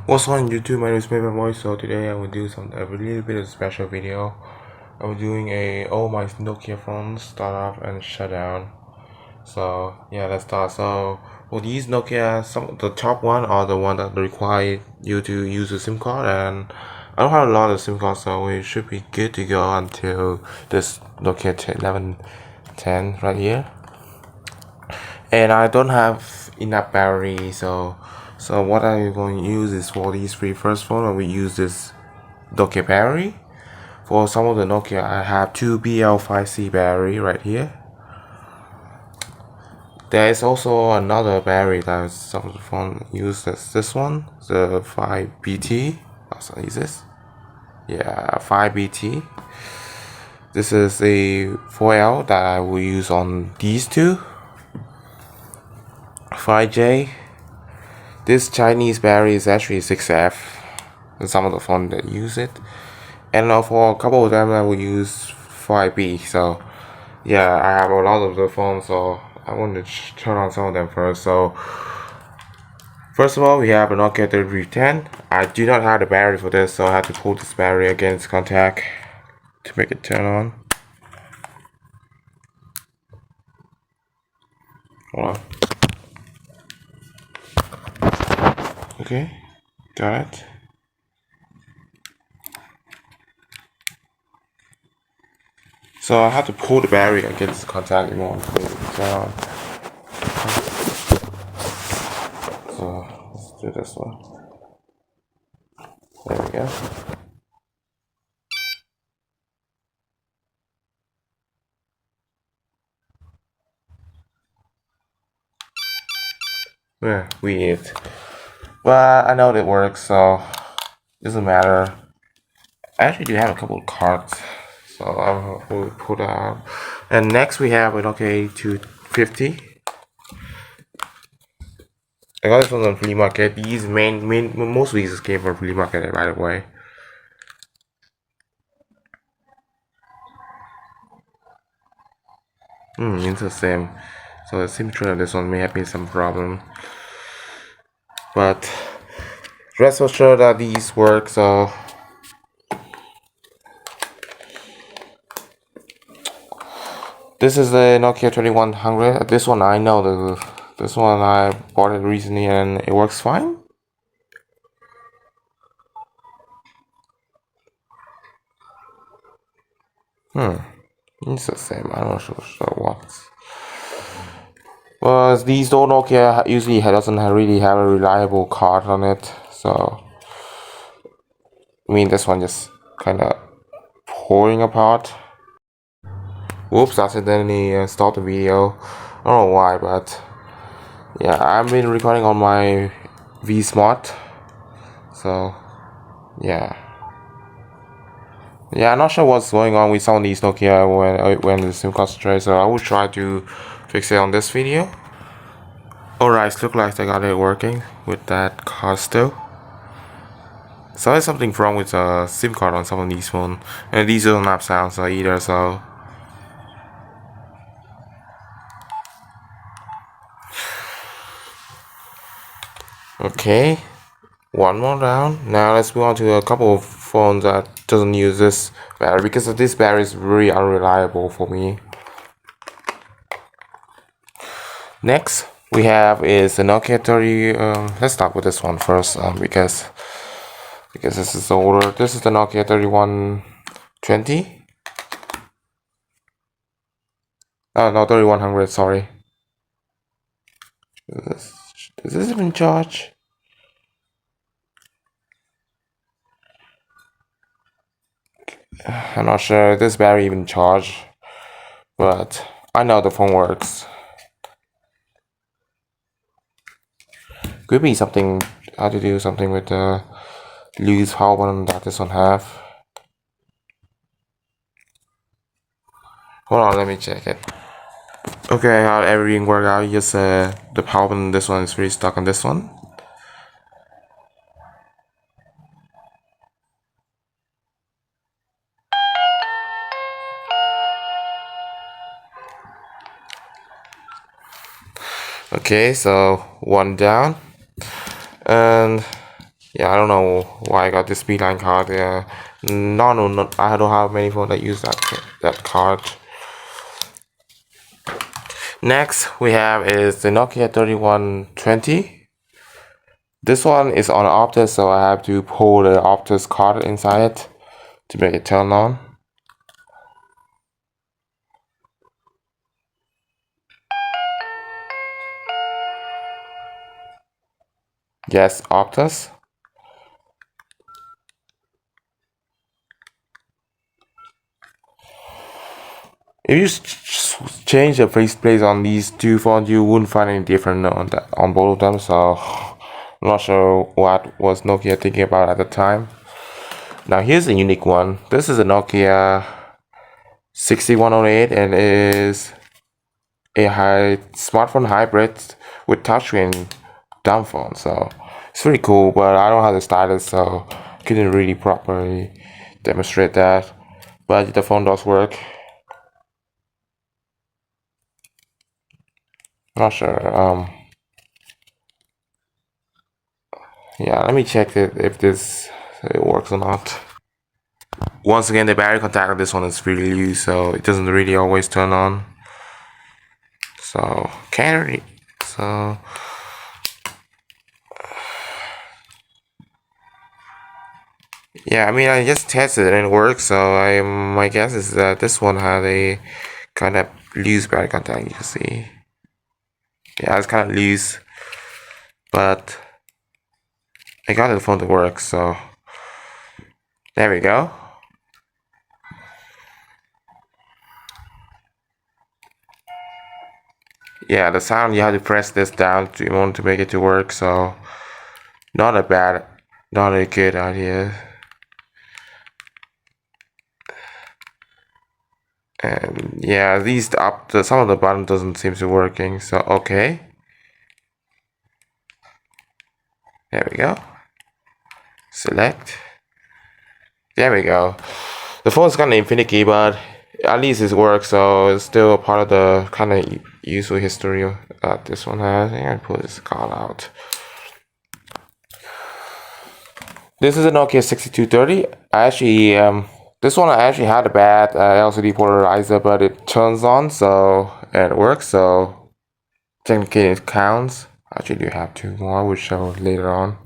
What's on YouTube? My name is Maven Voice. So today I will do a little bit of special video. I'm doing all my Nokia phones startup and shutdown. So yeah, let's start. So for these Nokia, the top one are the one that require you to use a SIM card, and I don't have a lot of SIM cards, so we should be good to go until this Nokia 1110 right here. And I don't have enough battery, so what I'm going to use is for these three first phone, I will use this Nokia battery. For some of the Nokia, I have two BL5C battery right here. There is also another battery that some of the phone use. This one, the 5BT. Also, is this? Yeah, 5BT. This is a 4L that I will use on these two. 5J. This Chinese battery is actually 6F. And some of the phone that use it. And for a couple of them I will use 5B. So yeah, I have a lot of the phones, so I want to turn on some of them first. So first of all, we have a Nokia 3310. I do not have the battery for this, so I have to pull this battery against contact to make it turn on. Hold on. Okay, got it. So I have to pull the battery against contact in order to make it turn on. So let's do this one. There we go. Yeah, weird. But I know it works, so it doesn't matter. I actually do have a couple of cards, so I will put out. And next we have an Nokia 250. I got this from the flea market. These most of these came from flea market right away. Interesting. So the temperature of this one may have been some problem, but rest assured that these work. So this is the Nokia 2100. This one I know this one I bought it recently and it works fine. It's the same. I'm not sure what. Well, these old Nokia usually doesn't really have a reliable card on it, so I mean this one just kind of pouring apart. Whoops! Accidentally stopped the video. I don't know why, but yeah, I've been recording on my V Smart, so yeah. Yeah, I'm not sure what's going on with some of these Nokia when the SIM card strays, so I will try to fix it on this video. Alright, looks like I got it working with that card still. So there's something wrong with the SIM card on some of these phones, and these don't have sounds either, so okay, one more down. Now let's move on to a couple of phones that doesn't use this battery, because this battery is really unreliable for me. Next we have is the Nokia 30. Let's start with this one first, because this is older. This is the Nokia 3120. Oh no, 3100. Sorry. Is this even charge? I'm not sure if this battery even charge, but I know the phone works. Could be something, how to do something with the loose power button that this one have. Hold on, let me check it. Okay, how everything worked out. Just the power button, this one is really stuck on this one. Okay, so one down, and Yeah, I don't know why I got this Beeline card. Yeah, no, I don't have many phones that use that card. Next we have is the Nokia 3120. This one is on Optus, so I have to pull the Optus card inside it to make it turn on. Yes, Optus. If you change the faceplate on these two phones, you wouldn't find any different on both of them. So I'm not sure what was Nokia thinking about at the time. Now here's a unique one. This is a Nokia 6108 and is a smartphone hybrid with touchscreen dumb phone. So it's pretty cool, but I don't have the stylus, so couldn't really properly demonstrate that. But the phone does work. Not sure. Yeah, let me check if this it works or not. Once again, the battery contact on this one is really loose, so it doesn't really always turn on. So can't really. So yeah, I mean, I just tested it and it works. So my guess is that this one had a kind of loose battery contact. You can see. Yeah, it's kind of loose, but I got the phone to work. So there we go. Yeah, the sound you have to press this down in order to make it to work. So not a bad, not a good idea. And yeah, some of the button doesn't seem to working. So okay, there we go. Select. There we go. The phone's got an infinite key, but at least it works. So it's still a part of the kind of useful history that this one has. And pull this card out. This is a Nokia 6230. This one I actually had a bad LCD polarizer, but it turns on, and it works. So technically it counts. Actually, do have two more. I will show later on.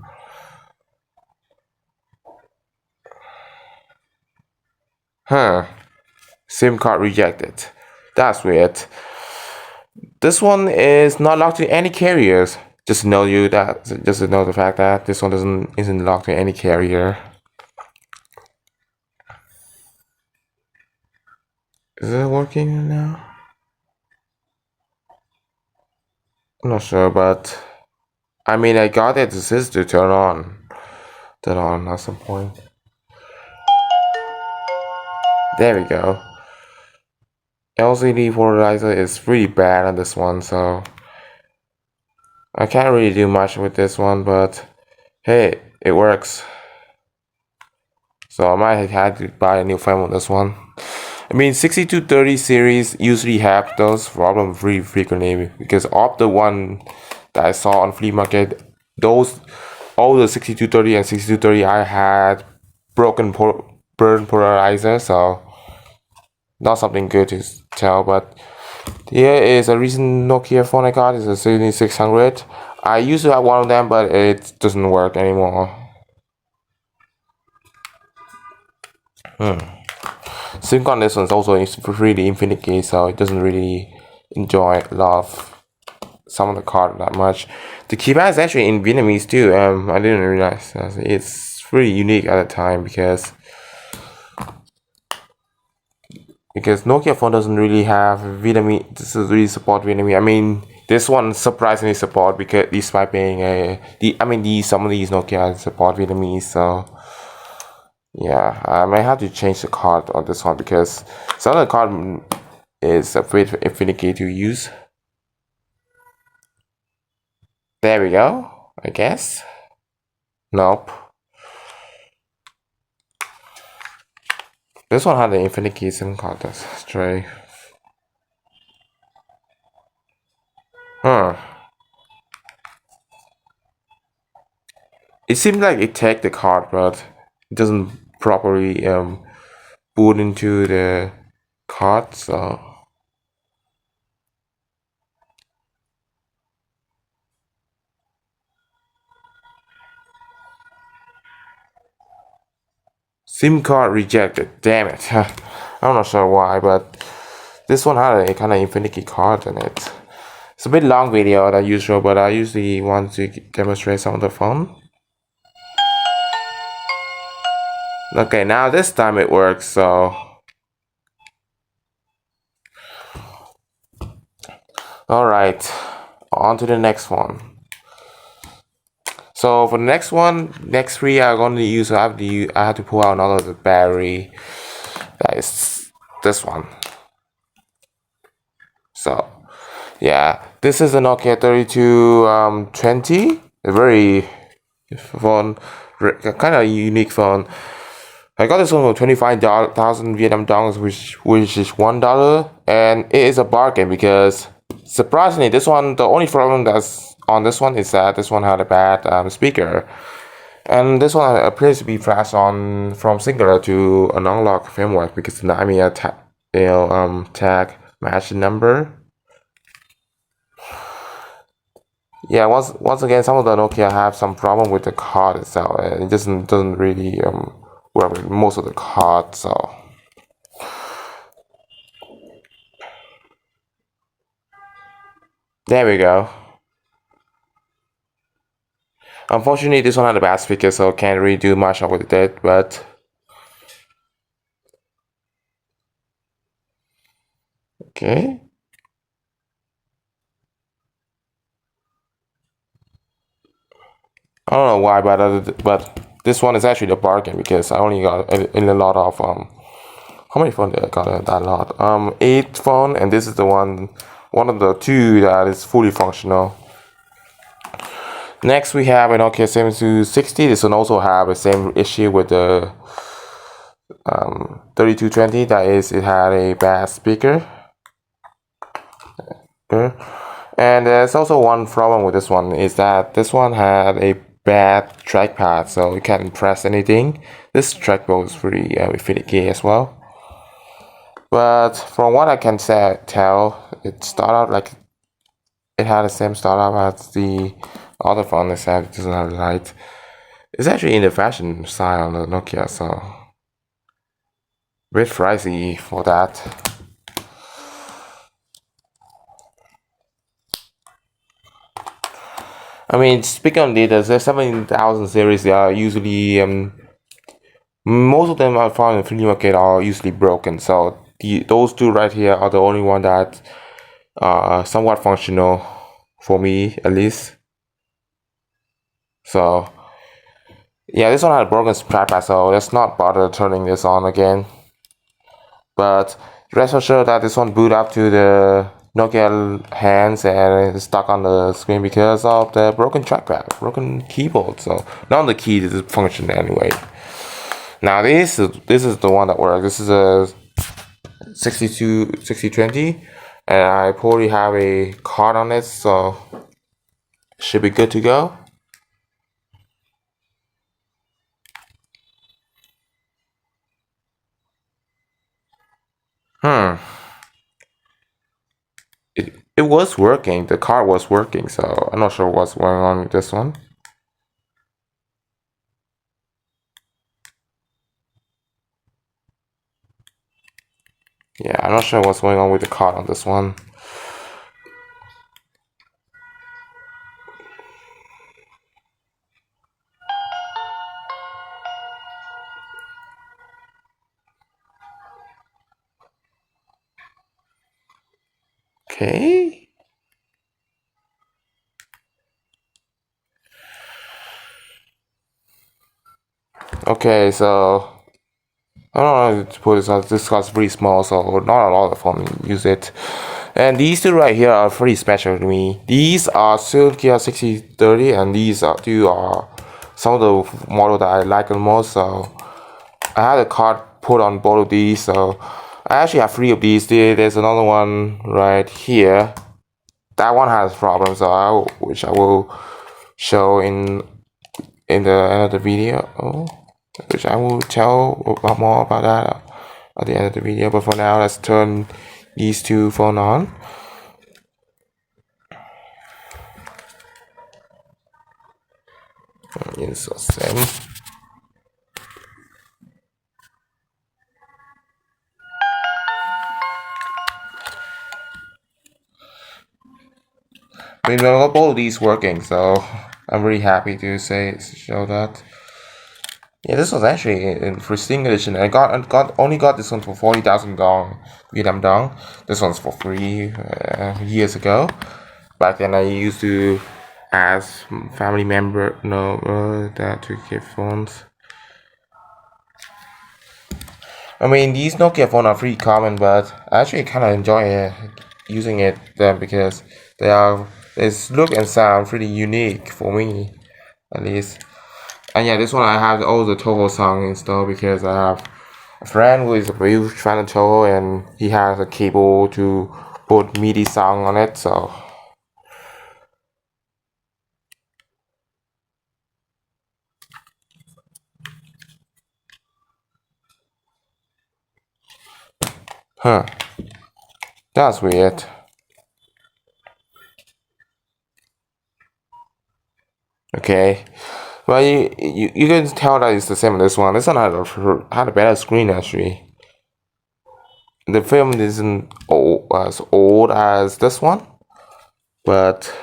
Huh. SIM card rejected. That's weird. This one is not locked to any carriers. Just to know the fact that this one isn't locked to any carrier. Is it working now? I'm not sure, but I mean, I got it assist to turn on at some point. There we go. LCD polarizer is really bad on this one, so I can't really do much with this one, but hey, it works. So I might have to buy a new phone with this one. I mean, 6230 series usually have those problems really frequently because of the one that I saw on flea market, all the 6230 and 6230 I had burn polarizer, so not something good to tell. But here is a recent Nokia phone I got. It's a 7600. I used to have one of them, but it doesn't work anymore. SIM on this one's also really infinite key, so it doesn't really enjoy love some of the card that much. The keypad is actually in Vietnamese too. I didn't realize it's pretty unique at the time because Nokia phone doesn't really have Vietnamese. This doesn't really support Vietnamese. I mean, this one surprisingly support because despite being some of these Nokia support Vietnamese, so. Yeah, I might have to change the card on this one because some of the card is a bit finicky to use. There we go, I guess. Nope. This one had the infinite key SIM card, that's straight. Huh. It seems like it takes the card, but it doesn't properly boot into the card. So SIM card rejected. Damn it. I'm not sure why, but this one had a kind of infinity card in it. It's a bit long video than usual, but I usually want to demonstrate some of the fun. Okay, now this time it works, so alright, on to the next one. So for the next one, next three I'm going to use, I have to pull out another battery. That is this one. So yeah, this is a Nokia 3220, a very phone, kind of unique phone. I got this one for 25,000 Vietnam dollars, which is $1, and it is a bargain because surprisingly, this one, the only problem that's on this one is that this one had a bad speaker, and this one appears to be flashed on from singular to an unlock framework because the NIMEA tag match the number. Yeah, once again, some of the Nokia have some problem with the card itself. It doesn't really work with most of the cards. So there we go. Unfortunately, this one had a bad speaker, so can't really do much with it. But okay. I don't know why, but this one is actually the bargain because I only got in a lot of how many phones did I got that lot? 8 phone, and this is the one of the 2 that is fully functional. Next we have an Nokia 7260. This one also have the same issue with the 3220. That is, it had a bad speaker. And there's also one problem with this one is that this one had a bad trackpad, so you can't press anything. This trackball is pretty finicky as well. But from what I can tell, it started out like it had the same startup as the other phone, except it doesn't have light. It's actually in the fashion style on the Nokia, so a bit pricey for that. I mean, speaking of the 7000 series, they are usually most of them I found in the flea market are usually broken. So those 2 right here are the only one that are somewhat functional for me at least. So yeah, this one had a broken trackpad, so let's not bother turning this on again. But rest assured that this one boot up to the Nokia hands and it's stuck on the screen because of the broken trackpad, broken keyboard. So none of the keys function anyway. Now this is the one that works. This is a 6020, and I probably have a card on it, so should be good to go. It was working. The card was working, so I'm not sure what's going on with this one. Yeah, I'm not sure what's going on with the card on this one. Okay. Okay, so I don't know how to put this out. This card's pretty small, so not a lot of fun use it. And these 2 right here are pretty special to me. These are Nokia 6030, and these are 2 are some of the model that I like the most. So I had a card put on both of these, so I actually have 3 of these. There's another one right here. That one has problems, so which I will show in in the end of the video, which I will tell about more about that at the end of the video. But for now, let's turn these two phones on. Install same. I mean, both of these working, so I'm really happy to show that. Yeah, this was actually in pristine edition. I only got this one for 40,000 dong, Vietnam dong. This one's for free years ago. Back then, I used to ask family member that to give phones. I mean, these Nokia phones are pretty common, but I actually kind of enjoy using them because they look and sound pretty unique for me, at least. And yeah, this one I have all the Toho song installed because I have a friend who is a huge fan of Toho and he has a cable to put MIDI song on it, so. Huh. That's weird. Okay. Well, you can tell that it's the same as this one. This one had a better screen actually. The film isn't as old as this one, but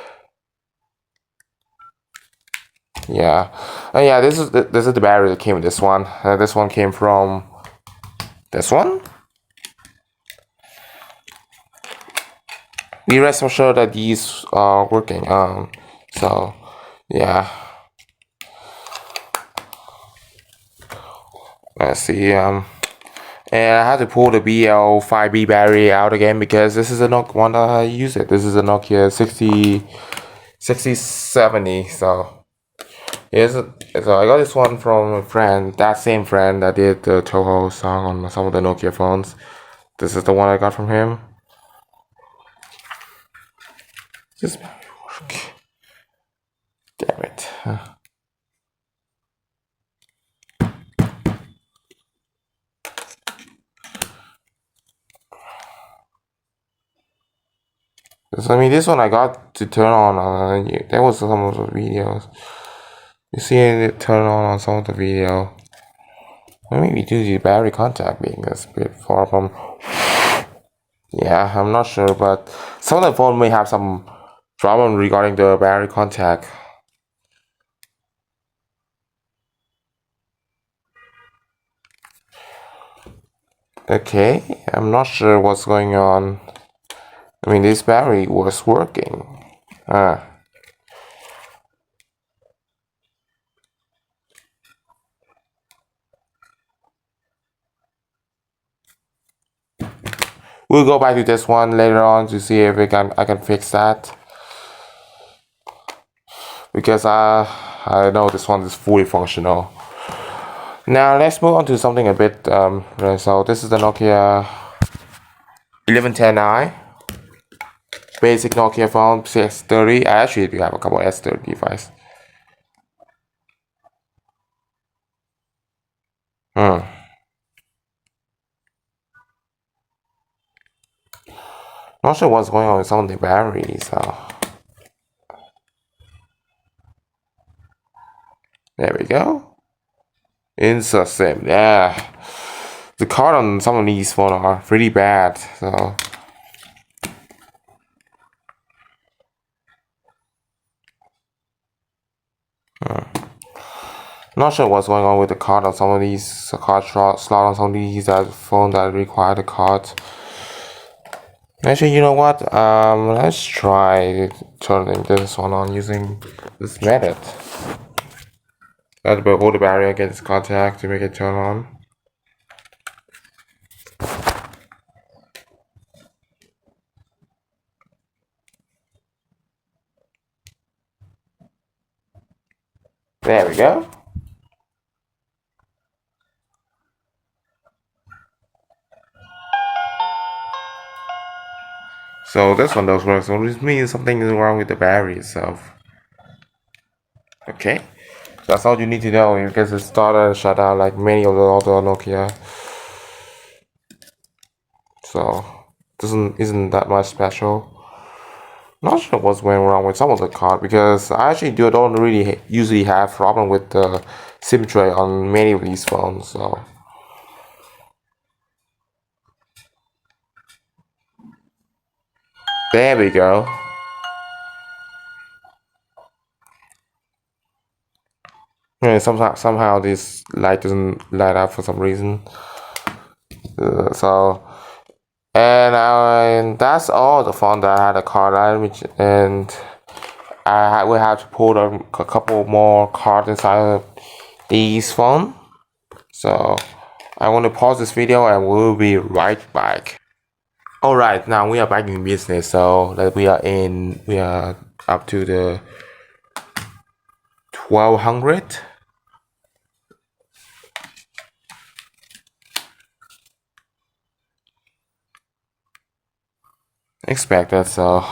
yeah, yeah. This is the battery that came with this one. This one came from this one. We rest assured that these are working. So yeah. Let's see. And I had to pull the BL5B battery out again because this is a Nokia one that I use it. This is a Nokia 6070. So so I got this one from a friend, that same friend that did the Toho song on some of the Nokia phones. This is the one I got from him. Just damn it. I mean, this one I got to turn on. There was some of the videos. You see it turn on some of the video. Maybe due to the battery contact being a bit far from. Yeah, I'm not sure, but some of the phone may have some problem regarding the battery contact. Okay, I'm not sure what's going on. I mean, this battery was working. We'll go back to this one later on to see if I can fix that. Because I know this one is fully functional. Now let's move on to something a bit so this is the Nokia 1110i. Basic Nokia phone, S30. I actually do have a couple S30 devices. Not sure what's going on with some of the batteries. So there we go. Insert SIM. Yeah, the card on some of these phones are pretty bad. So not sure what's going on with the card on some of these card slot on some of these phones that require the card. Actually, you know what? Let's try turning this one on using this method. Got to hold the battery against contact to make it turn on. There we go. So this one does work, so this means something is wrong with the battery itself. Okay. That's all you need to know because it started and shut down like many of the other Nokia. So isn't that much special. Not sure what's going wrong with some of the card because I actually don't really usually have problem with the SIM tray on many of these phones. So there we go. Yeah, somehow this light doesn't light up for some reason. So and that's all the phone that I had a card on, and I will have to put a couple more cards inside of these phone. So I want to pause this video and we'll be right back. Alright, now we are back in business. So that we are up to the 1200. Expected. So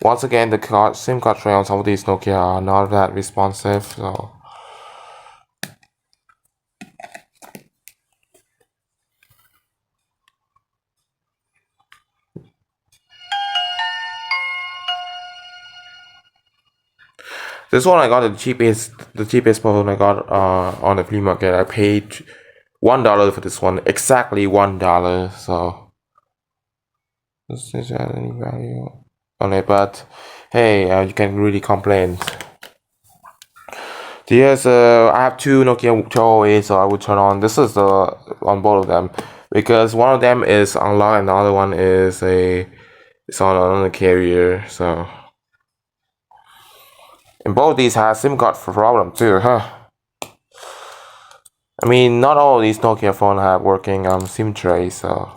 once again, the SIM card tray on some of these Nokia are not that responsive. So this one I got the cheapest phone I got on the flea market. I paid $1 for this one, exactly $1. So does this add any value on it? But hey, you can really complain. Yes, I have two Nokia 1208, so I will turn on. This is the on both of them because one of them is unlocked and the other one is it's on the carrier. So and both these have SIM card problem too, huh? I mean, not all of these Nokia phones have working SIM tray, so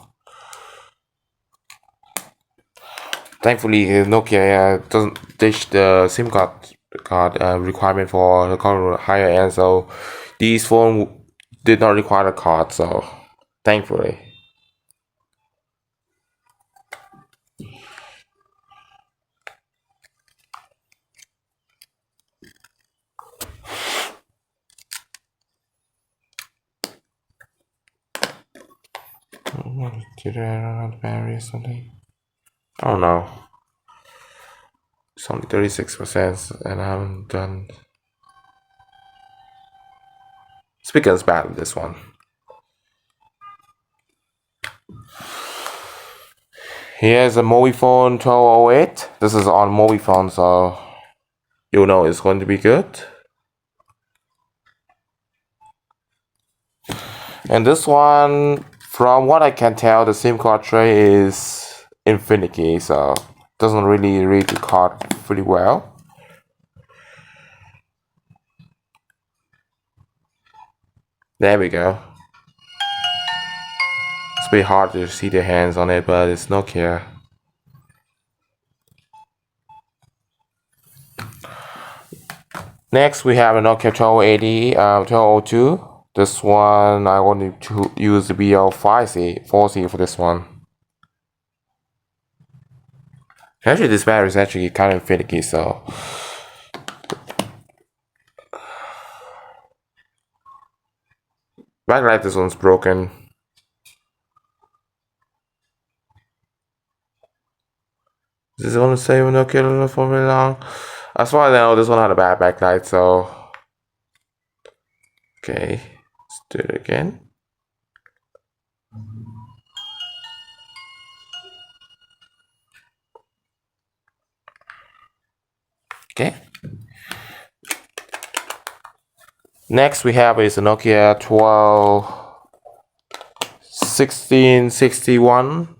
thankfully Nokia doesn't dish the SIM card requirement for the higher end, so these phones did not require a card, so thankfully. Did I run out of battery or something? Oh no. It's only 36% and I haven't done. Speaker's bad this one. Here's a Mobifone 1208. This is on Mobifone, so you know it's going to be good. And this one, from what I can tell, the SIM card tray is Infinity, so doesn't really read the card pretty well. There we go. It's a bit hard to see the hands on it, but it's Nokia. Next, we have a Nokia 1280, 1202. This one, I want to use the BL5C, 4C for this one. Actually, this battery is actually kind of finicky, so. Backlight, this one's broken. Is this one the same Nokia for very long? As far as I know, this one had a bad backlight, so. Okay, let's do it again. Okay. Next we have is a Nokia 1661.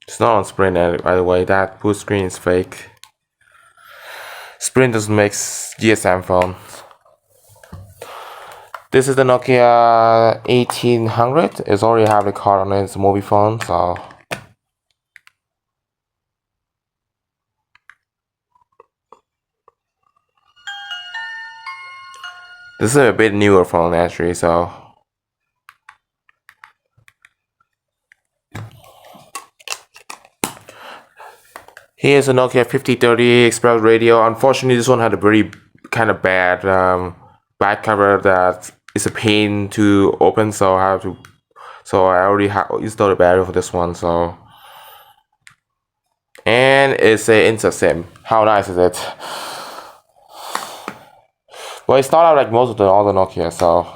It's not on Sprint, by the way. That push screen is fake. Sprint doesn't make GSM phone. This is the Nokia 1800. It's already have the card on it. It's a Mobifone, so. This is a bit newer phone actually, so. Here's a Nokia 5030 Express radio. Unfortunately, this one had a very kind of bad back cover that is a pain to open, so I have to. So I already installed a battery for this one, so. And it's a insert SIM. How nice is it? Well, it started out like most of the other Nokia, so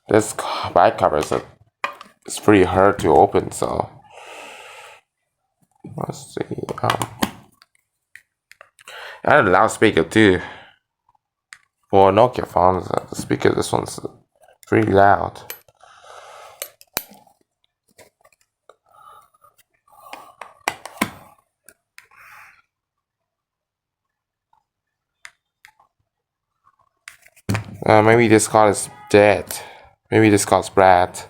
this back cover it's pretty hard to open. So let's see. I had a loudspeaker too for Nokia phones. The speaker, this one's pretty loud. Maybe this card is dead. Maybe this card's bad.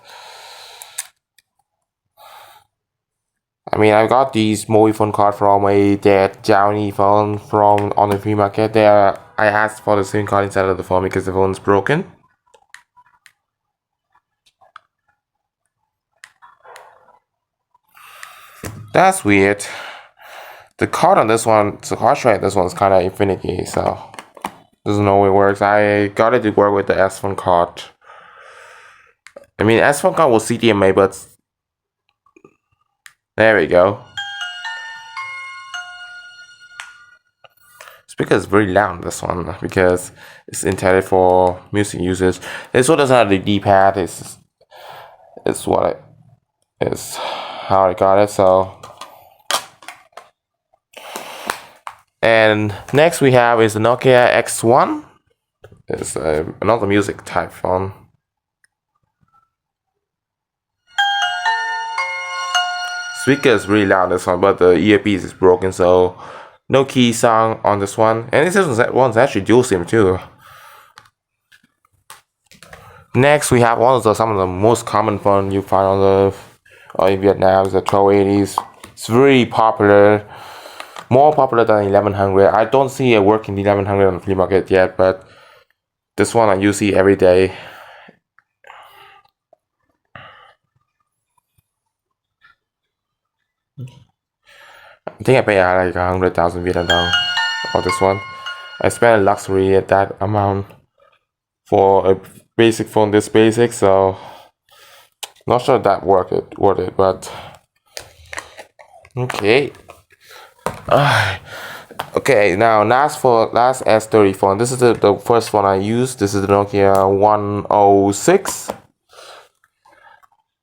I mean, I got these mobile phone card from a dead Xiaomi phone from on the free market. There, I asked for the SIM card inside of the phone because the phone's broken. That's weird. The card on this one, the card tray on this one's kind of finicky, so doesn't know how it works. I got it to work with the S phone card. I mean, S phone card was CDMA, but there we go. Speaker is very loud, this one, because it's intended for music users. This one doesn't have the D-pad. It's what it is, how I got it. So, and next we have is the Nokia X1. It's another music type phone. Speaker is really loud, this one, but the earpiece is broken, so no key sound on this one. And this one's actually dual SIM too. Next, we have some of the most common phone you find in Vietnam, the 1280s. It's very popular, more popular than 1100. I don't see it working 1100 on the flea market yet, but this one I use every day. I think I pay like 100,000 Vietnam dong for this one. I spent a luxury at that amount for a basic phone this basic, so not sure that worth it, but okay. Okay, now last S30 phone. This is the first one I used. This is the Nokia 106.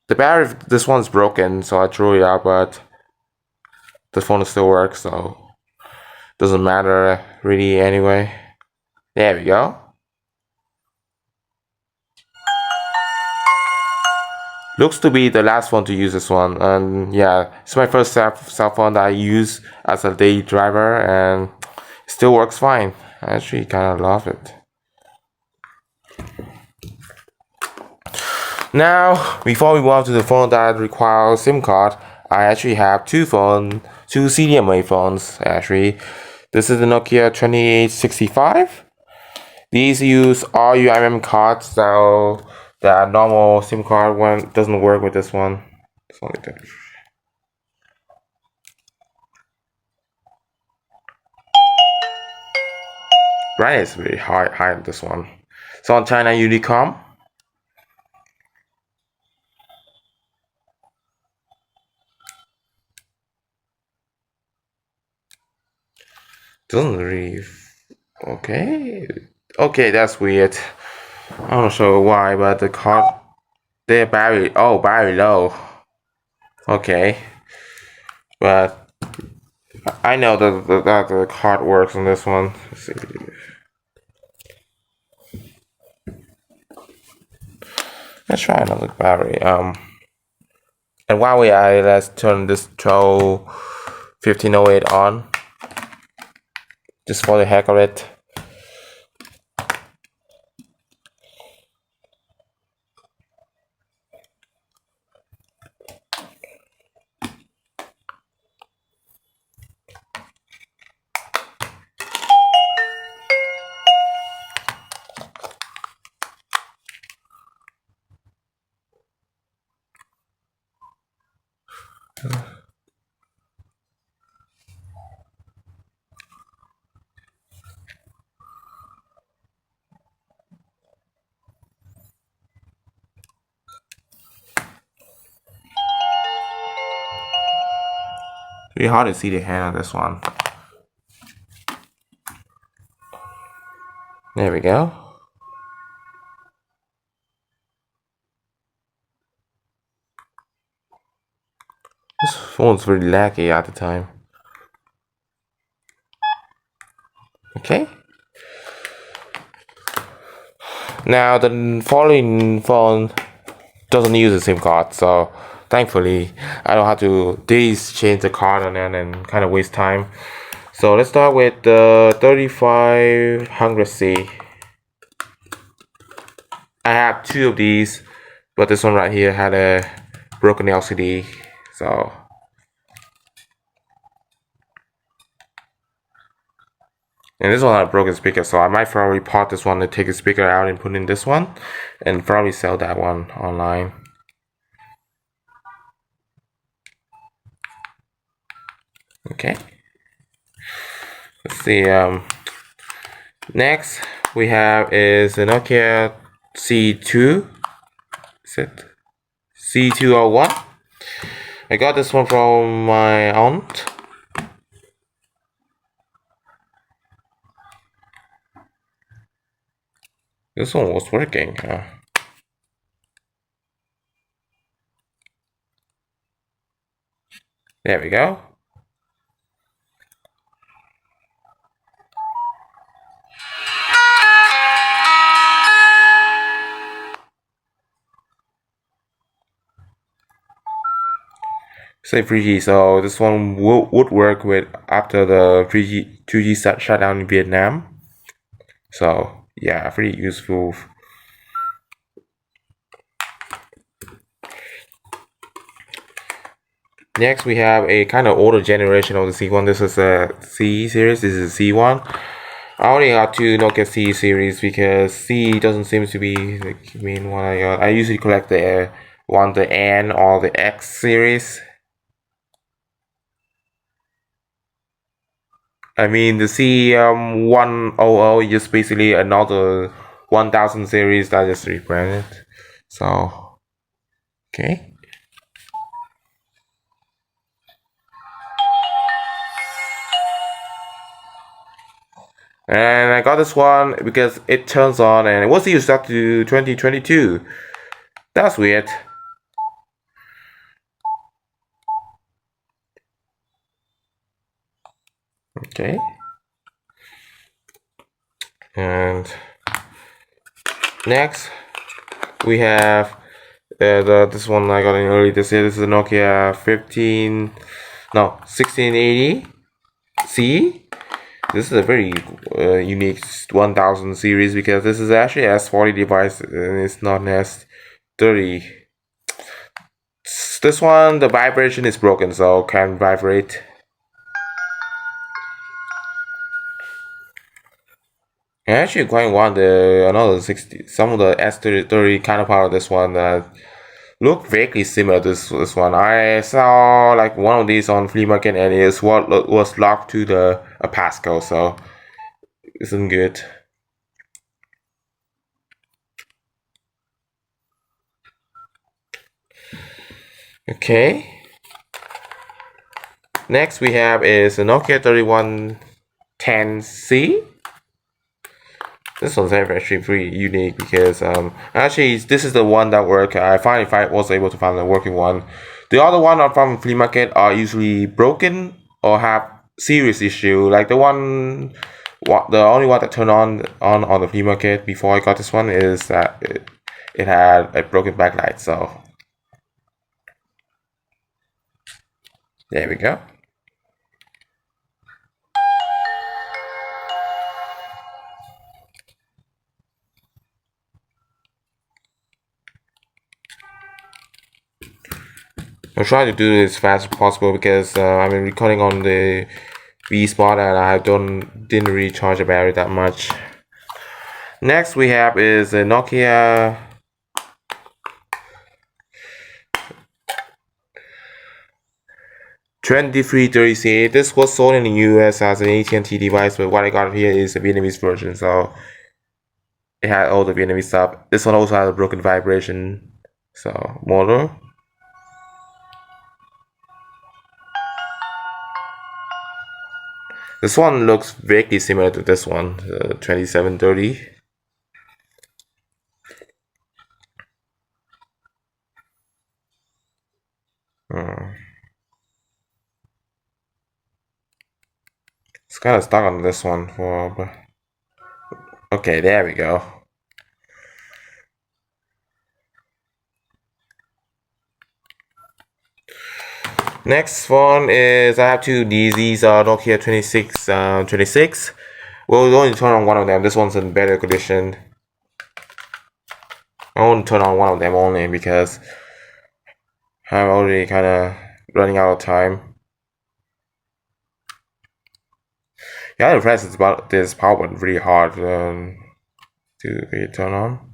The battery of this one's broken, so I threw it out, but the phone still works, so doesn't matter really anyway. There we go. Looks to be the last one to use this one, and yeah, it's my first cell phone that I use as a daily driver, and it still works fine. I actually kind of love it. Now, before we move on to the phone that requires SIM card, I actually have two CDMA phones actually. This is the Nokia 2865. These use RUMM cards, so the normal SIM card one doesn't work with this one. It's only that. Brightness is really high on this one. So on China Unicom. Doesn't really. Okay, that's weird. I'm not sure why, but the card, they're battery low. Okay, but I know that the card works on this one. Let's see. Let's try another battery. And while let's turn this 1508 on, just for the heck of it. Pretty hard to see the hand on this one. There we go. This phone's really laggy at the time. Okay. Now the following phone doesn't use the SIM card, so thankfully I don't have to change the card on it and kind of waste time. So let's start with the 3500C. I have two of these, but this one right here had a broken LCD, so and this one had a broken speaker, so I might probably part this one to take the speaker out and put in this one, and probably sell that one online. Okay. Let's see. Next we have is the Nokia C2. Is it C201? I got this one from my aunt. This one was working. There we go. Say 3G, so this one would work with after the 2G shutdown in Vietnam. So yeah, pretty useful. Next we have a kind of older generation of the C1. This is a C series, this is a C1. I only got two Nokia C series because C doesn't seem to be the main one I got. I usually collect the the N or the X series. I mean the C100 is just basically another 1000 series that I just rebranded. So okay. And I got this one because it turns on and it was used up to 2022. That's weird. Okay. And next we have this one I got in early this year. This is a Nokia 1680C. This is a very unique 1000 series because this is actually an S40 device and it's not an S30. This one, the vibration is broken, so can't vibrate. I actually quite want another 60. Some of the S30 counterpart of this one that look vaguely similar to this one. I saw like one of these on flea market and it's what was locked to a Pascal, so isn't good. Okay. Next we have is a Nokia 3110C. This one's actually pretty unique because actually this is the one that worked. I was able to find a working one. The other one from flea market are usually broken or have serious issue. Like the only one that turned on the flea market before I got this one is that it had a broken backlight. So there we go. I'm trying to do this as fast as possible because I've been recording on the V Spot and I didn't really charge the battery that much. Next we have is a Nokia 2330C. This was sold in the US as an AT&T device, but what I got here is a Vietnamese version, so it had all the Vietnamese stuff. This one also has a broken vibration, so motor. This one looks vaguely similar to this one, 2730. It's kind of stuck on this one for. Okay, there we go. Next one is I have two. These are Nokia 26. We'll only turn on one of them. This one's in better condition. I won't turn on one of them only because I'm already kind of running out of time. Yeah, the press is about this power button really hard to turn on.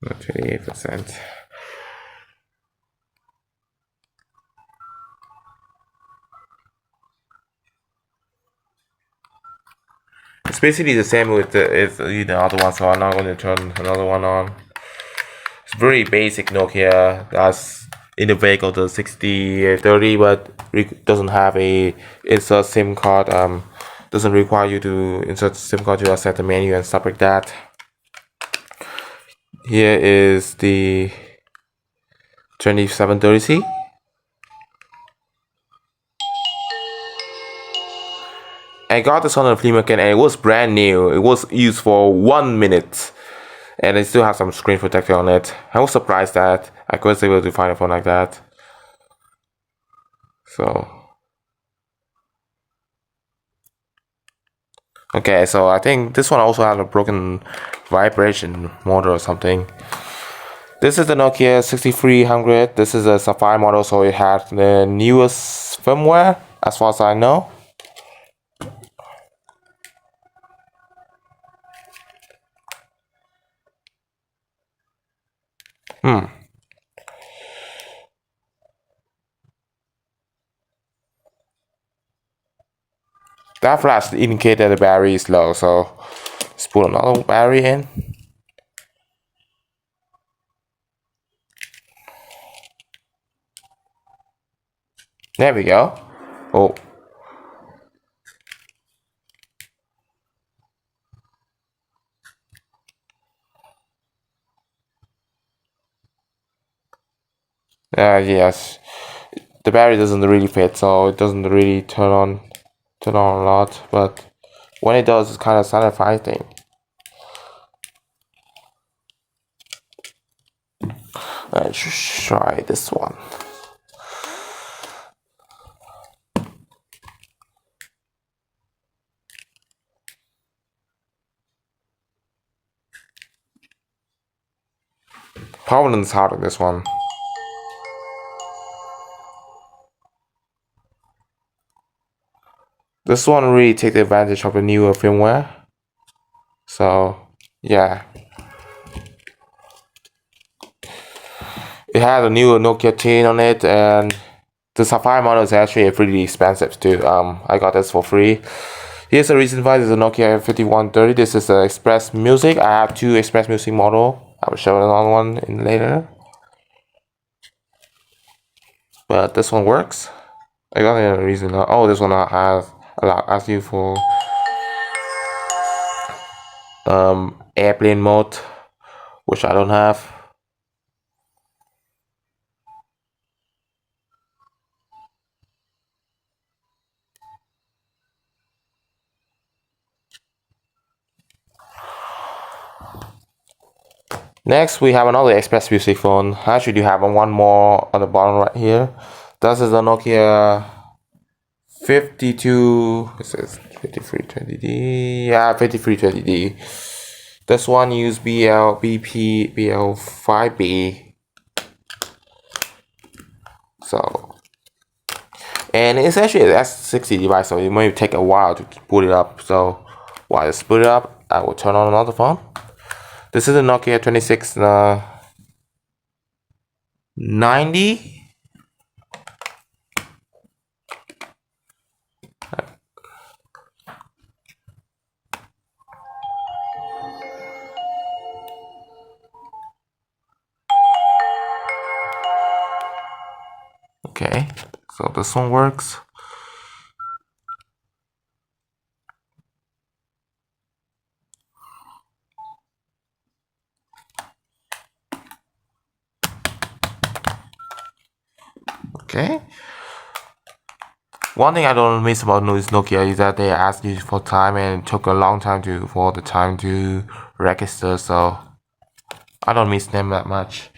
Not 28%. It's basically the same with the other one, so I'm not going to turn another one on. It's very basic Nokia. That's in the vehicle the 6030, but doesn't have a insert SIM card. Doesn't require you to insert SIM card to access the menu and stuff like that. Here is the 2730C. I got this on the flea market and it was brand new. It was used for 1 minute. And it still has some screen protector on it. I was surprised that I was able to find a phone like that. So. Okay, so I think this one also has a broken vibration motor or something. This is the Nokia 6300. This is a Sapphire model, so it has the newest firmware, as far as I know. That flash indicates that the battery is low, so let's put another battery in. There we go. Oh. Yes. The battery doesn't really fit, so it doesn't really turn on a lot, but when it does, it's kind of satisfying. Let's try this one. Power button is hard on this one. This one really takes advantage of the newer firmware. So yeah. It has a new Nokia 10 on it, and the Sapphire model is actually pretty expensive too. I got this for free. Here's the reason why. This is a Nokia 5130. This is the Express Music. I have two Express Music model. I will show another one in later. But this one works. I got a reason. Oh, this one has asks you for airplane mode, which I don't have. Next, we have another Express Music phone. I actually do have one more on the bottom right here. This is a Nokia 52. It says 5320D. Yeah, 5320D. This one uses BL5B. So, and it's actually an S60 device, so it may take a while to boot it up. So, while it's boot it up, I will turn on another phone. This is a Nokia 2690. Okay, so this one works. Okay. One thing I don't miss about Nokia is that they ask you for time and it took a long time for the time to register, so I don't miss them that much.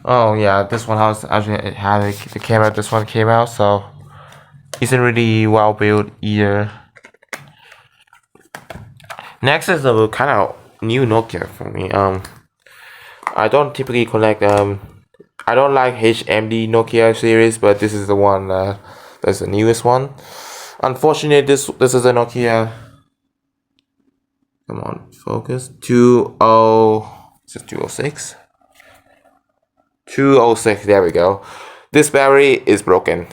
Oh yeah, this one has actually it had the camera. This one came out, so isn't really well built either. Next is a kind of new Nokia for me. I don't typically collect I don't like HMD Nokia series, but this is the one that's the newest one. Unfortunately, this is a Nokia. Come on, focus. 206. 206. There we go. This battery is broken.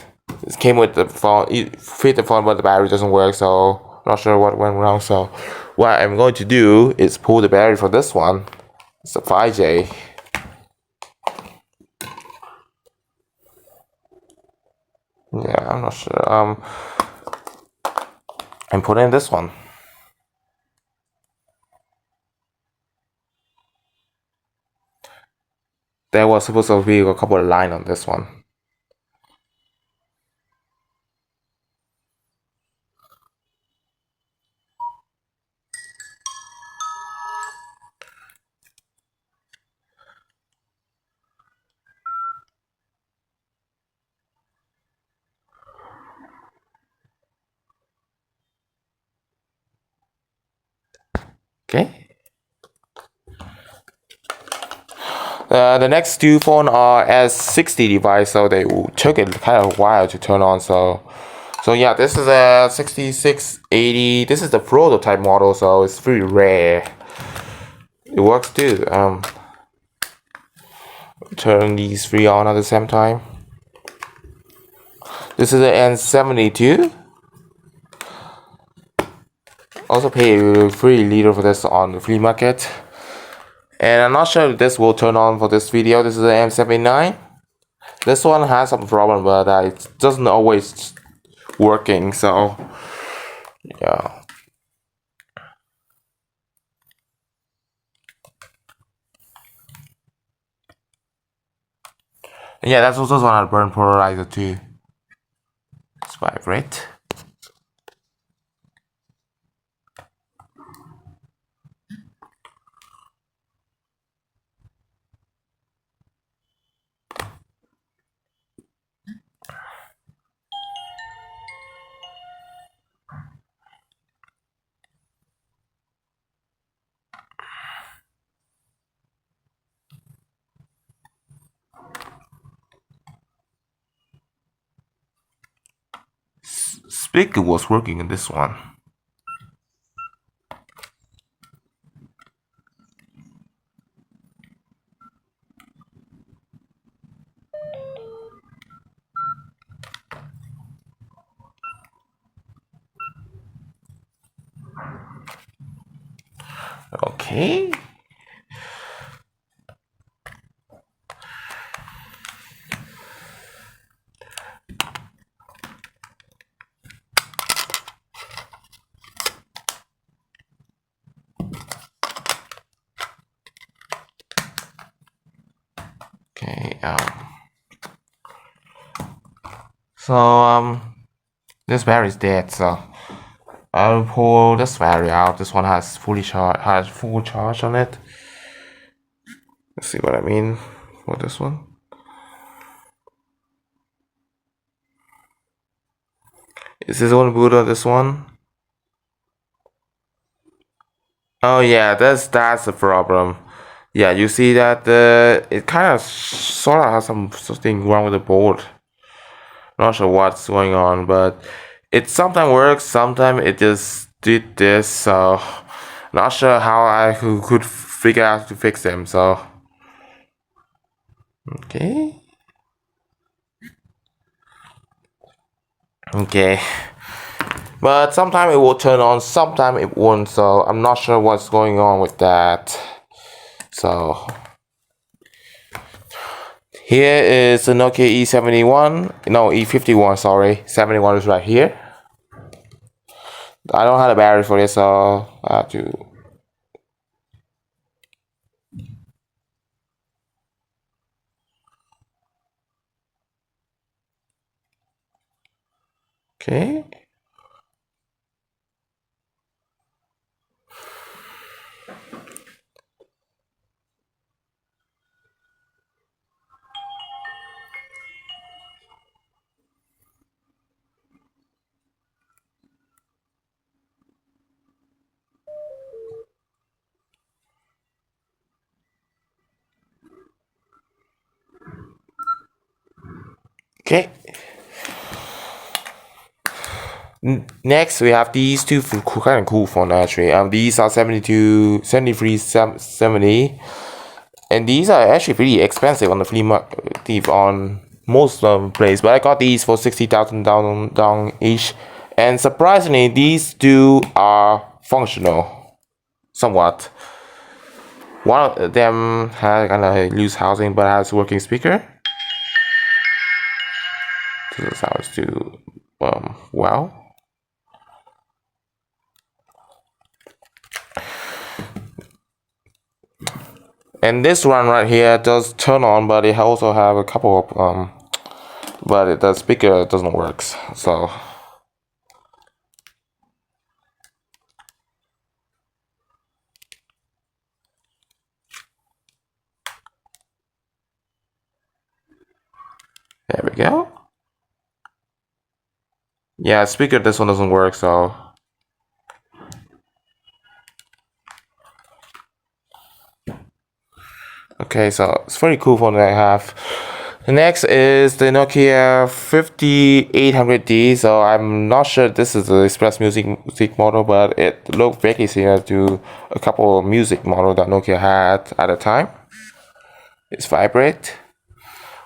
It came with the phone. You fit the phone, but the battery doesn't work. So not sure what went wrong. So what I'm going to do is pull the battery for this one. It's a 5J. Yeah, I'm not sure. I'm putting this one. There was supposed to be a couple of lines on this one. Okay. The next two phones are S60 device, so they took it kind of a while to turn on. So yeah, this is a 6680. This is the prototype model, so it's pretty rare. It works too. Turn these three on at the same time. This is an N72. Also pay 3 liter for this on the flea market. And I'm not sure if this will turn on for this video. This is an M79. This one has some problem, but it doesn't always working. So yeah. And yeah, that's also one I burn polarizer too. It's vibrate. Speaker was working in this one. Okay. Okay. So this battery is dead. So I'll pull this battery out. This one has full charge on it. Let's see what I mean for this one. Is this one boot on this one? Oh yeah, that's the problem. Yeah, you see that it kind of sort of has something wrong with the board. Not sure what's going on, but it sometimes works, sometimes it just did this. So not sure how I could figure out to fix them. So okay. Okay. But sometimes it will turn on, sometimes it won't, so I'm not sure what's going on with that. So Here is the Nokia E71, no E51, sorry, 71 is right here. I don't have a battery for this, so I have to. Okay. Okay. Next, we have these two kind of cool phones actually. These are 72, 73, 70, and these are actually pretty expensive on the flea market on most places. But I got these for 60,000 down each, and surprisingly, these two are functional, somewhat. One of them has kind of loose housing, but has working speaker. This sounds too well. And this one right here does turn on, but it also have a couple of but the speaker doesn't work. So there we go. Yeah, speaker this one doesn't work. So okay, so it's very cool phone that I have. The next is the Nokia 5800D. So I'm not sure this is the Express music model, but it looked very similar to a couple of music models that Nokia had at the time. It's vibrate.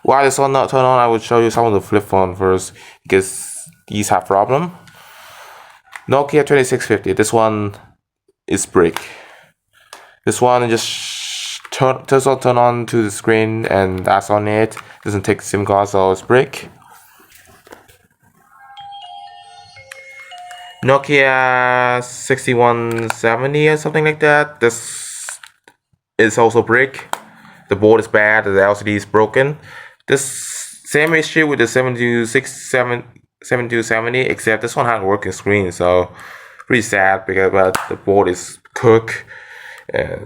While it's not turned on, I will show you some of the flip phone first because these have problem. Nokia 2650. This one is brick. This one just turn on to the screen and that's on it. Doesn't take SIM card, so it's brick. Nokia 6170 or something like that. This is also brick. The board is bad. The LCD is broken. This same issue with the 7270, except this one has a working screen, so pretty sad because but the board is cooked.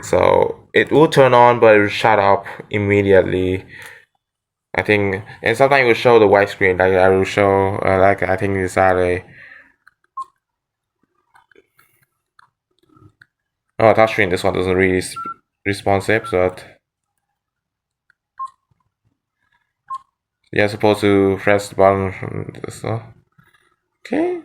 So it will turn on, but it will shut up immediately. I think, and sometimes it will show the white screen. Like I will show, like I think it's at a touchscreen. This one doesn't really responsive, but you're supposed to press the button. So okay.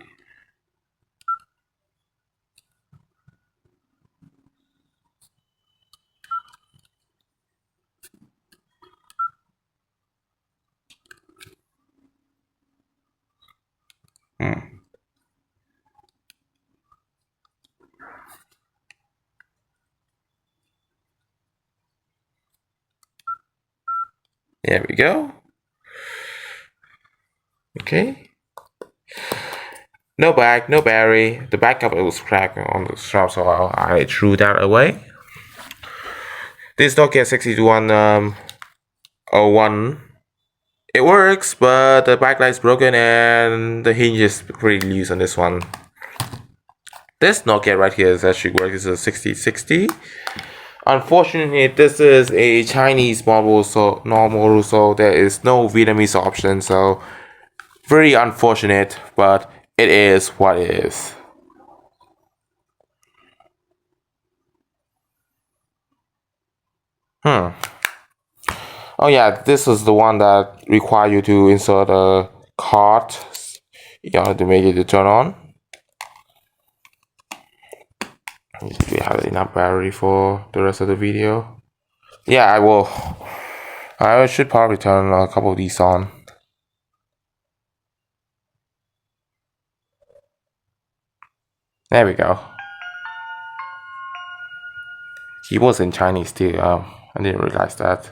There we go. Okay. No back, no battery. The back cover was cracked on the strap, so I threw that away. This Nokia 6101. It works, but the backlight is broken and the hinge is pretty loose on this one. This Nokia right here is actually works. This is a 6060. Unfortunately, this is a Chinese model, so there is no Vietnamese option. So very unfortunate, but it is what it is. Oh yeah, this is the one that require you to insert a card in order to make it to turn on. Do we have enough battery for the rest of the video? Yeah, I will. I should probably turn a couple of these on. There we go. Keyboard's in Chinese too. I didn't realize that.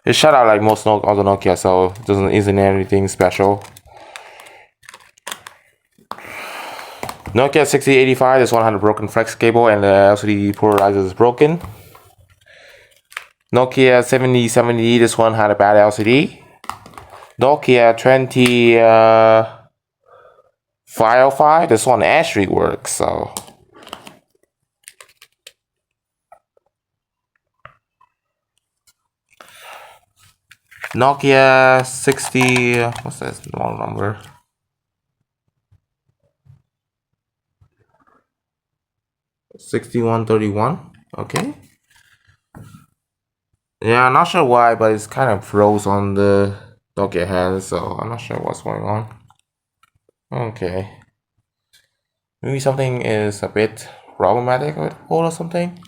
It shut out like most other Nokia, so it isn't anything special. Nokia 6085, this one had a broken flex cable and the LCD polarizer is broken. Nokia 7070, this one had a bad LCD. Nokia 505, this one actually works, so. Nokia 60, what's this wrong number? 6131, okay. Yeah, I'm not sure why, but it's kind of froze on the Nokia hand, so I'm not sure what's going on. Okay. Maybe something is a bit problematic with the board or something.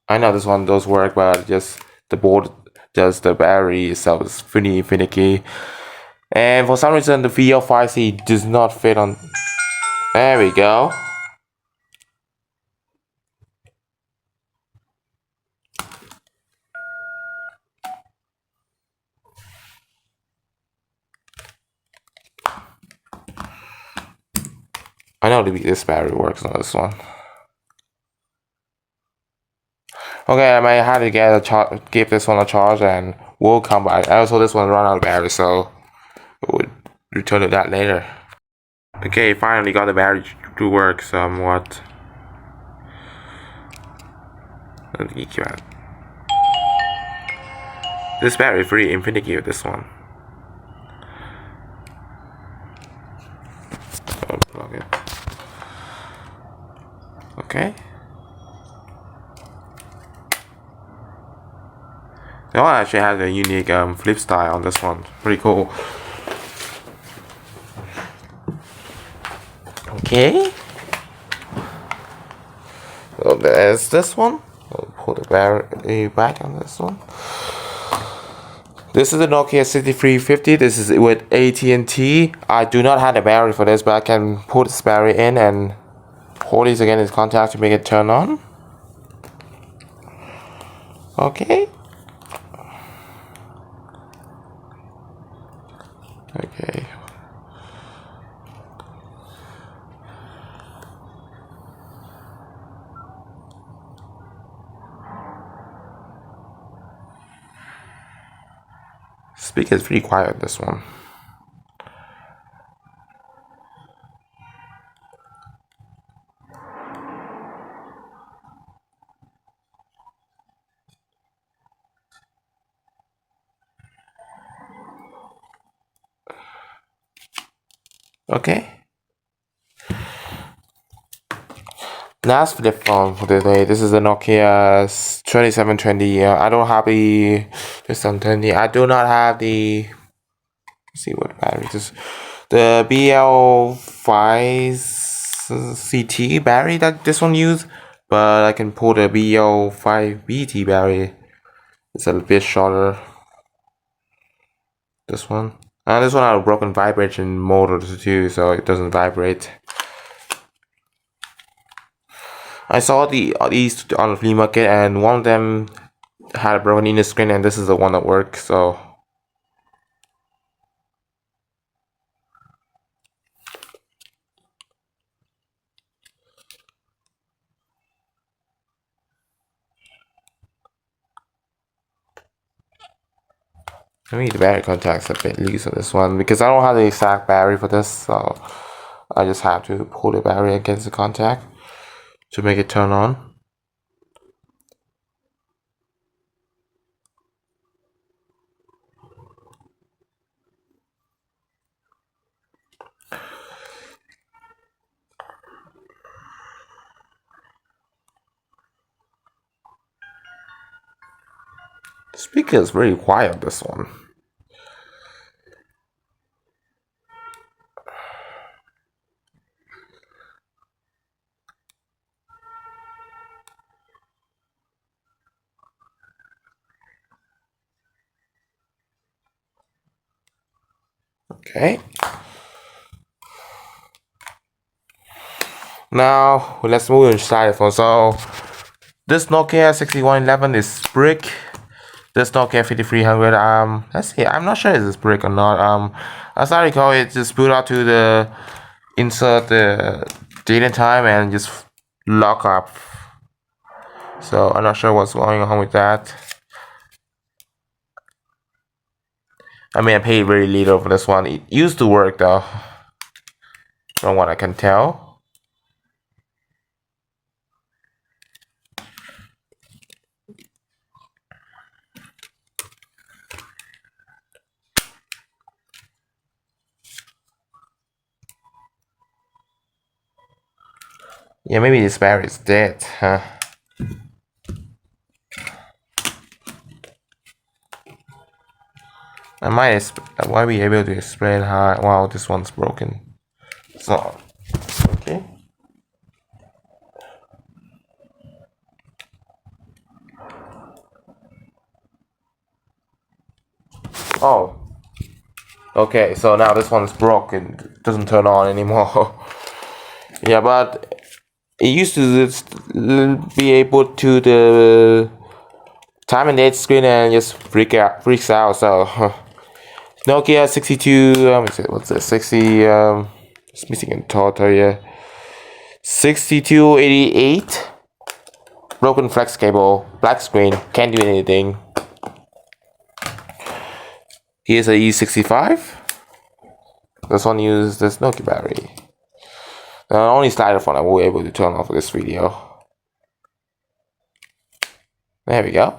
I know this one does work, but just the board, just the battery itself is pretty finicky. And for some reason, the VL5C does not fit on. There we go. I know this battery works on this one. Okay, I might have to give this one a charge, and we'll come back. Also, this one run out of battery, so we'll return to that later. Okay, finally got the battery to work somewhat. Let me keep out. This battery is pretty finicky with this one. Unplug it. Okay. The one actually has a unique flip style on this one. Pretty cool. Okay. So there's this one. I'll put the battery back on this one. This is the Nokia 6350. This is with AT&T. I do not have the battery for this, but I can put this battery in and hold this again in contact to make it turn on. Okay. Okay. Speaker is pretty quiet, this one. Okay. Last flip phone for today. This is the Nokia 2720. I don't have the 2720. I do not have the. Let's see what battery this. The BL5CT battery that this one used, but I can pull the BL5BT battery. It's a bit shorter. This one. And this one has a broken vibration motor too, so it doesn't vibrate. I saw these on the flea market, and one of them had a broken inner screen, and this is the one that works. So I mean the battery contact's a bit loose on this one because I don't have the exact battery for this, so I just have to pull the battery against the contact to make it turn on. The speaker is very quiet on this one. Okay. Now let's move inside phone. So this Nokia 6111 is brick. This Nokia 5300. Let's see. I'm not sure if it's brick or not. As I recall, it just boot out to the insert the date and time and just lock up. So I'm not sure what's going on with that. I mean, I paid very little for this one. It used to work though, from what I can tell. Yeah, maybe this battery is dead, huh? I might be able to explain how wow this one's broken. So okay. Oh. Okay, so now this one's broken. It doesn't turn on anymore. Yeah, but it used to just be able to the time and date screen and just freaks out. So Nokia 62. What's it? 60. It's missing a total. Yeah, 6288. Broken flex cable. Black screen. Can't do anything. Here's a E65. This one uses this Nokia battery. The only slider phone I will be able to turn off for this video. There we go.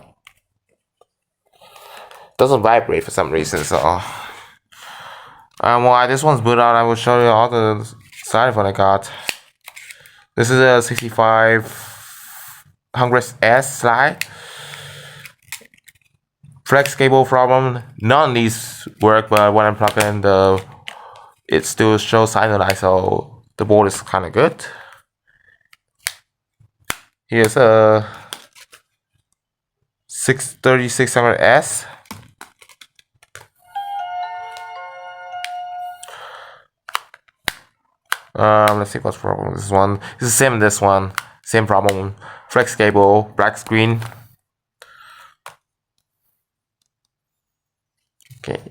Doesn't vibrate for some reason, so while this one's boot out, I will show you all the slider phone I got. This is a 6500S slide. Flex cable problem. None of these work, but when I plug in it still shows silent light, so the board is kind of good. Here's a 3600S. Let's see what's wrong with this one. It's the same as this one. Same problem. Flex cable, black screen. Okay.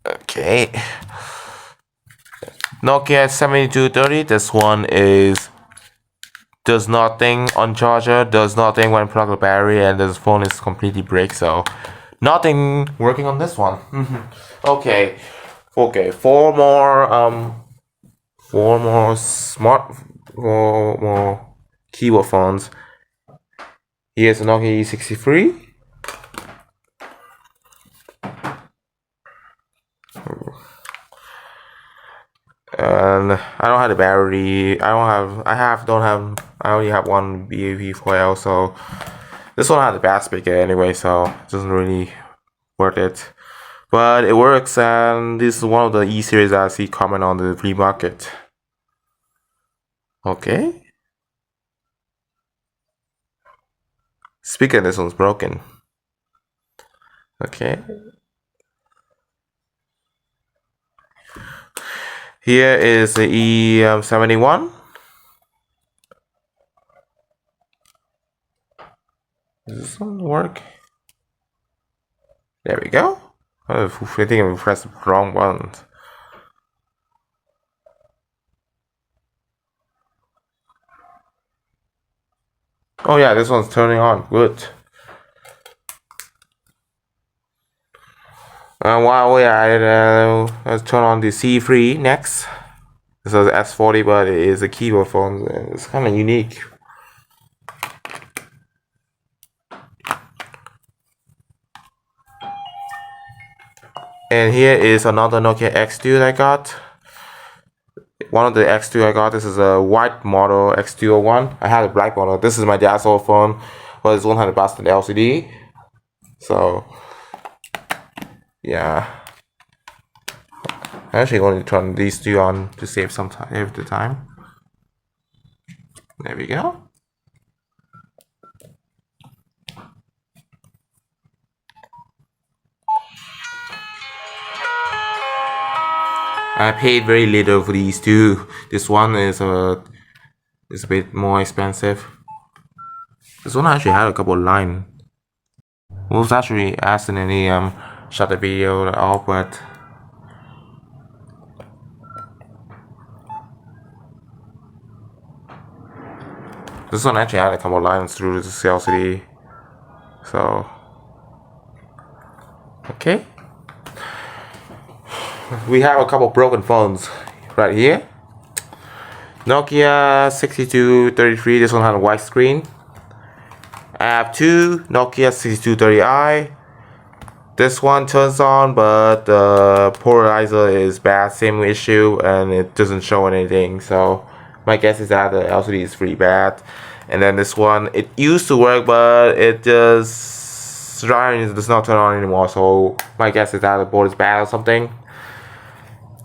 Okay. Nokia 7230. This one does nothing on charger, does nothing when plug the battery, and this phone is completely break, so nothing working on this one. Okay, four more keyboard phones. Here's a Nokia E63. And I don't have the battery. I only have one BAP foil, so this one has the bass speaker anyway, so it doesn't really worth it. But it works, and this is one of the E series I see common on the flea market. Okay. Speaker, this one's broken. Okay. Here is the E71. Does this one work? There we go. I think I pressed the wrong one. Oh yeah, this one's turning on. Good. While we're at it, let's turn on the C3 next. This is S40, but it is a keyboard phone. It's kind of unique. And here is another Nokia X2 that I got. One of the X2 I got. This is a white model X201. I had a black model. This is my dad's old phone, but this one had a busted LCD. So yeah, I'm actually going to turn these two on to save some time, the time. There we go. I paid very little for these two. This one is a bit more expensive. This one actually had a couple of lines. Was actually accidentally shut the video off, but this one actually had a couple of lines through the LCD. So okay, we have a couple broken phones right here. Nokia 6233. This one had a white screen. I have two Nokia 6230i. This one turns on, but the polarizer is bad, same issue, and it doesn't show anything. So my guess is that the LCD is pretty bad. And then this one, it used to work, but it just does not turn on anymore. So my guess is that the board is bad or something.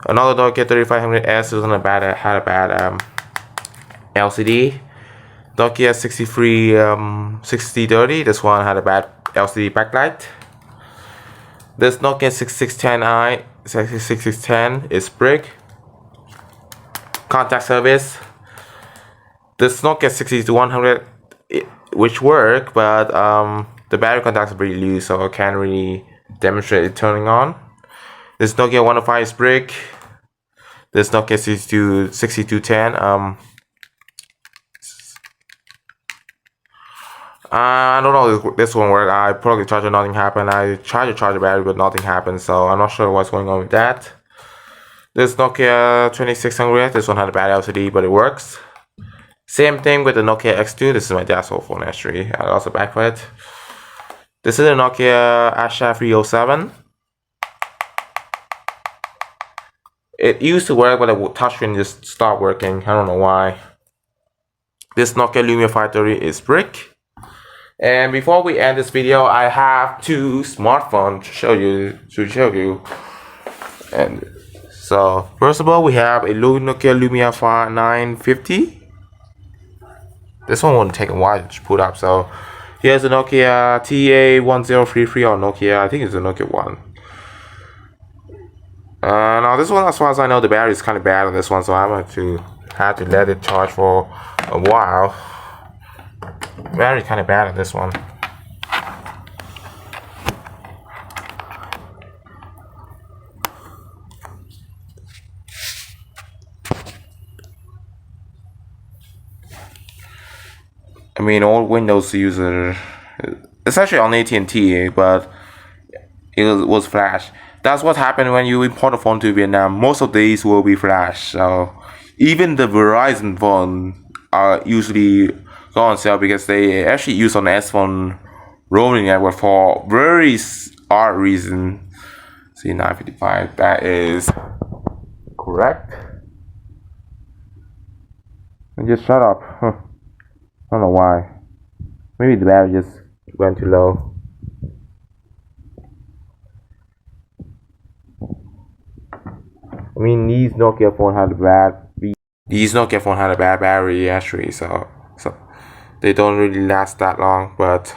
Another Nokia 3500S had a bad LCD. Nokia 6030. This one had a bad LCD backlight. This Nokia 6610 is brick. Contact service. This Nokia 6100, which work, but the battery contacts are pretty loose, so I can't really demonstrate it turning on. This Nokia 105 is brick. This Nokia 6210. I don't know if this one work. I plugged the charger, nothing happened. I tried to charge the battery, but nothing happened. So I'm not sure what's going on with that. This Nokia 2600. This one had a bad LCD, but it works. Same thing with the Nokia X2. This is my dad's old phone actually. I lost the back for it. This is a Nokia Asha 307. It used to work, but the touchscreen just stopped working. I don't know why. This Nokia Lumia 530 is brick. And before we end this video, I have two smartphones to show you. And so first of all, we have a Nokia Lumia 950. This one won't take a while to put up. So here's a Nokia TA1033 or Nokia. I think it's a Nokia 1. Now this one, as far as I know, the battery is kind of bad on this one, so I'm going to have to let it charge for a while. Battery kind of bad on this one. I mean, old Windows user, it's actually on AT&T, but it was flash. That's what happened when you import a phone to Vietnam. Most of these will be flash. So even the Verizon phone are usually go on sale because they actually use on the S phone roaming network for very odd reason. See, 955. That is correct. And just shut up. Huh. I don't know why. Maybe the battery just went too low. I mean, these Nokia phone had a bad battery actually, so they don't really last that long. But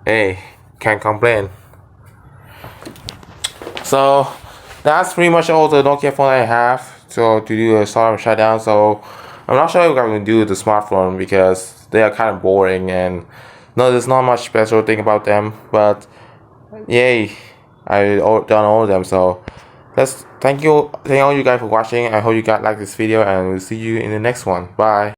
hey, can't complain. So that's pretty much all the Nokia phone I have. So to do a sort of shutdown. So I'm not sure if I'm gonna do the smartphone because they are kind of boring and no, there's not much special thing about them. But yay, I done all of them. So thank all you guys for watching. I hope you guys like this video, and we'll see you in the next one. Bye.